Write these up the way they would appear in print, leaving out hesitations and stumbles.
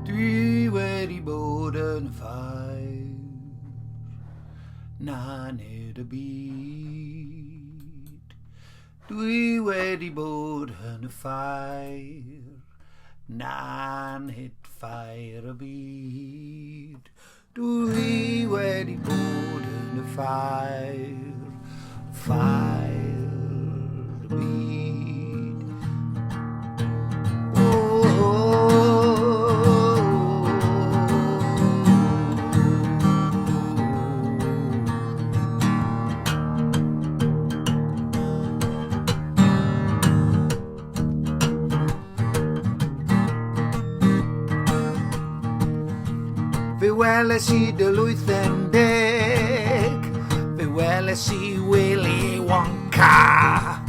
Dwi wedi bod yn ffair, na nid y byd. Dwi wedi bod yn y ffair, na nid ffair y byd. Dwi wedi bod yn y ffair, ffair y byd. Fe weles I dy 80, fe weles I Willy Wonka,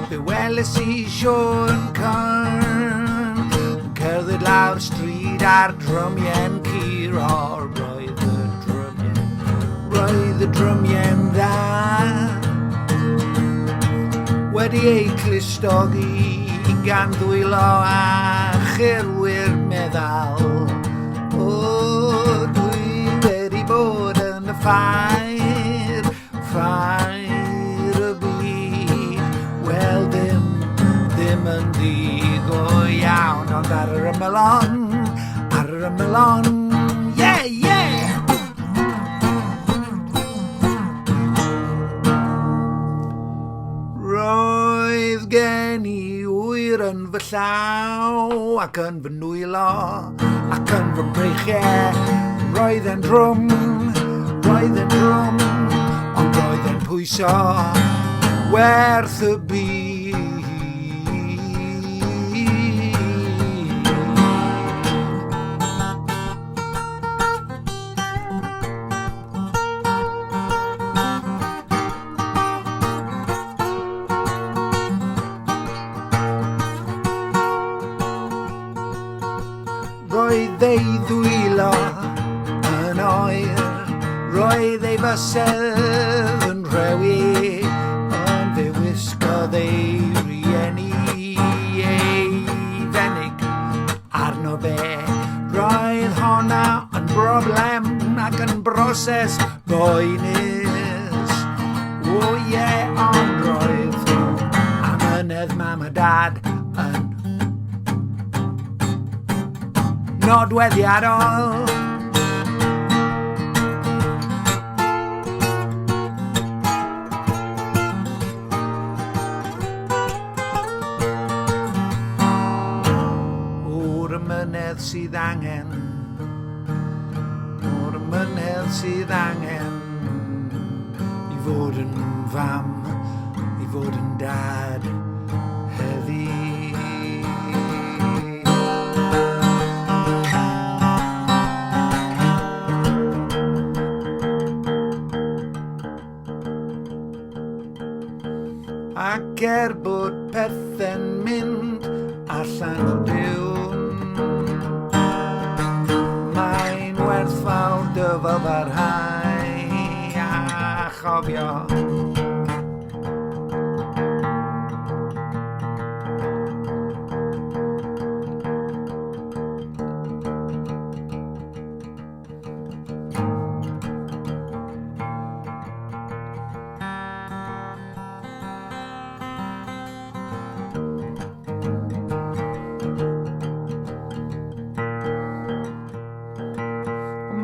fe weles I Sean Conn, cerdded lawr stryd ar drymien curo, roedd y drymien dda, wedi ei clustdodi gan ddwylo a chyrwyr meddal. Dwi wedi bod yn y ffair, ffair y byd. Wel, ddim yn ddig o iawn, ond ar yr ymylon, yeah, yeah! Roedd gen I wyr yn fy llaw ac yn fy nwylo ac yn fy breichiau. Roedd e'n drwm, ond roedd e'n pwyso werth y byd. Roedd ei ddwylo yn oer, roedd ei fysedd yn rhewi, ond fe wisgodd ei rieni ei fenig arno fe. Roedd honna yn broblem ac yn broses boenus. O ie, ond roedd amynedd mam a dad yn nodweddiadol. O'r ymynedd sydd angen, o'r ymynedd sydd angen I fod yn fam, I fod yn dad heddi. Ac bod pethau'n mynd allan o diwn, mae'n werthfawr dy fel barhau a chofio.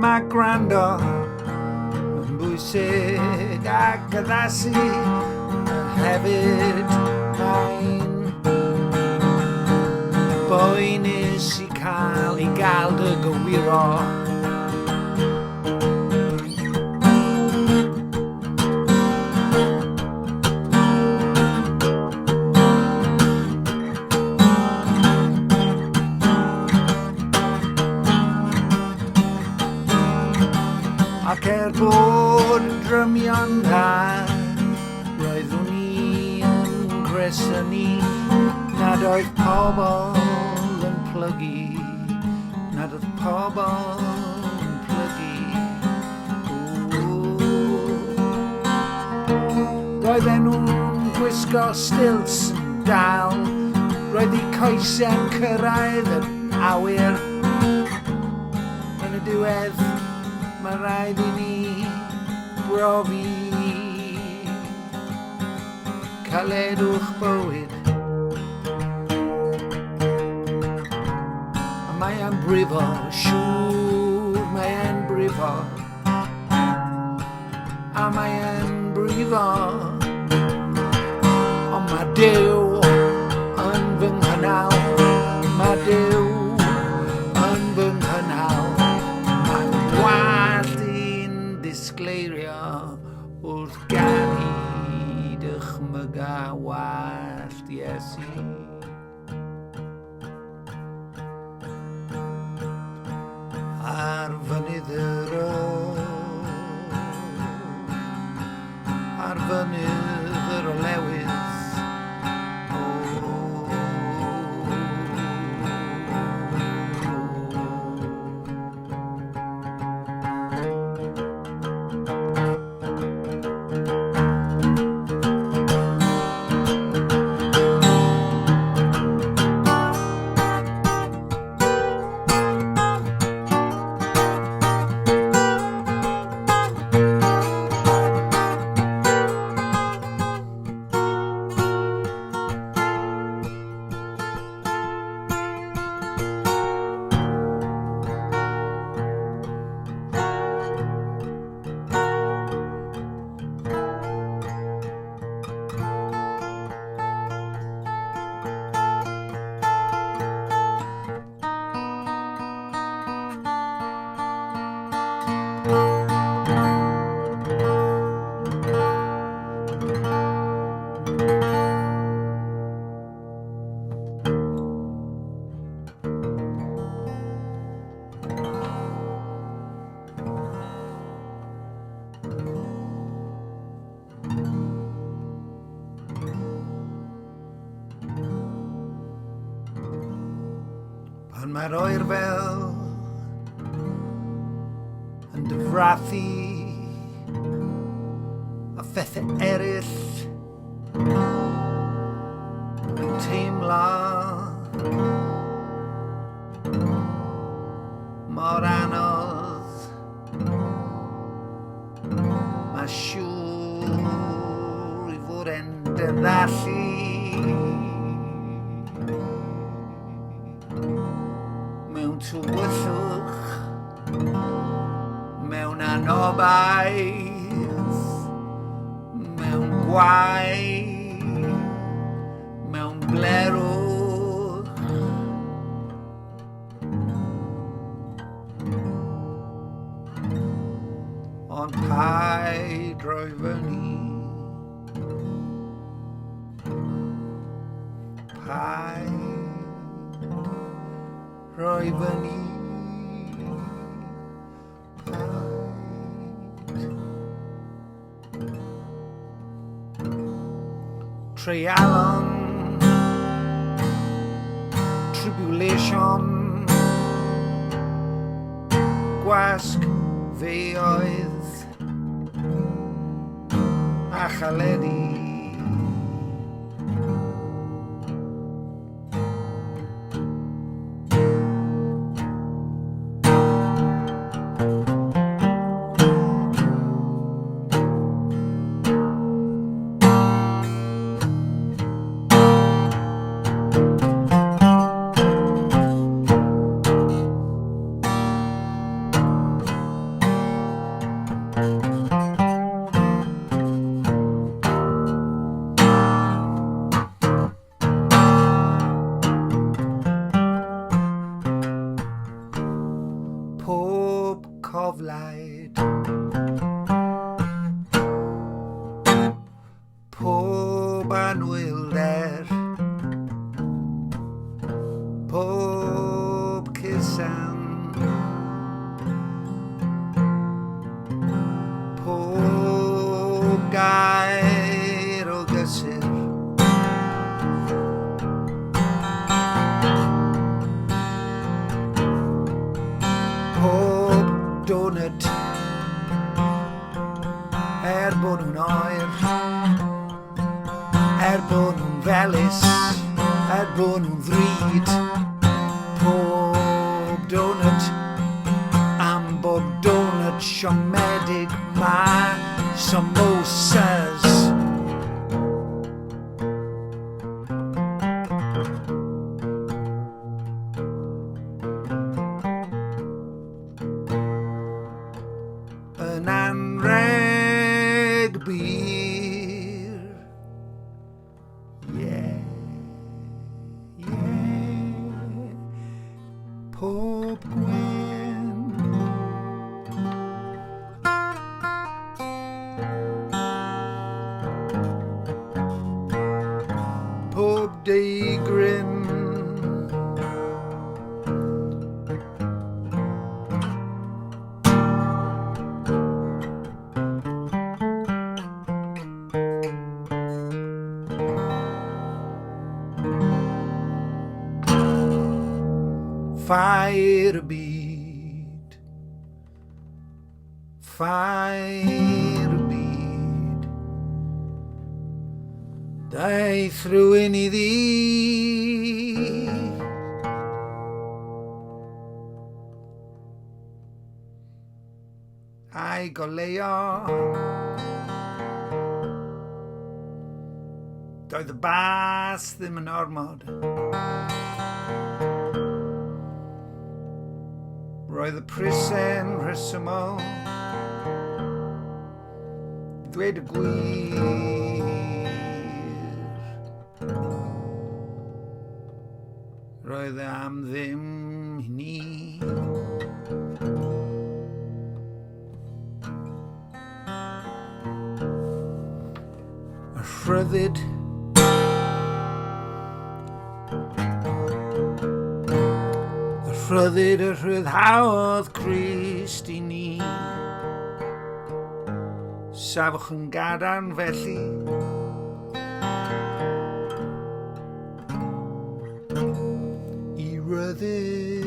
Mae gwrando yn bwysig ac addasu hefyd mae'n boenus I gael dy gywiro. Ac bod drymio'n dda, roeddwn I yn gresynu nad oedd pobl yn plygu, nad oedd pobl yn plygu. gwisgo stilts yn dal, roedd eu coesau'n cyrraedd yn awyr. Yn y diwedd, mae rhaid I ni brofi caledwch bywyd. A mae e'n brifo, siŵr mae e'n brifo. A mae e'n brifo. Ond mae Duw yn fy nghynnal. Mae Duw yn fy nghynnal. Mae'n wallt i'n disgleirio wrth ganu dychmyga wallt Iesu. Ar fynydd yr ar fynydd yr olewydd. Pan mae'r oer fel yn dyfrathu a phethau eraill yn teimlo mor anodd. Mae siŵr I fod e'n dyddallu mewn tywyllwch, mewn anobaith, mewn gwaith, mewn blerwch. Ond paid roi fyny, paid roi fyny, treialon, tribulation, gwasg feoedd a chaledi. Pob coflaid, pob anwylder, pob cysan, pob gair o gysur, pob donut bod nhw'n oer, bo nhw'n felys, bo nhw'n ddrud. Pob donut am bob donut siomedig ma samosas. Yn anreg bir, yeah, pob gwen. Pob deigrin. Ffair y byd, ffair y byd, daeth rhywun iddi. A'i goleuo, doedd y bas ddim yn ormod. Roedd y prisen rhesymol, dweud y gwir. Roedd e am ddim i ni. Y rhyddid Rhyddid y rhyddhaodd Crist i ni. Safwch yn gadarn felly, i ryddid.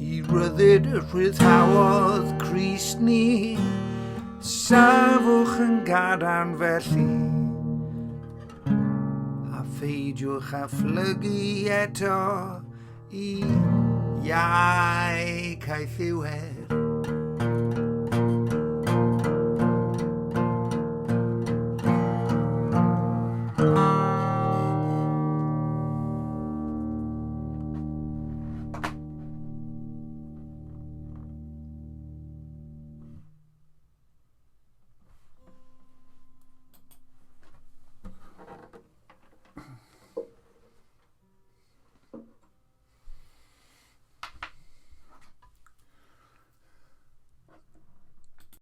I ryddid y rhyddhaodd Crist ni. Safwch yn gadarn felly, a pheidiwch a phlygu eto i iau caethiwed.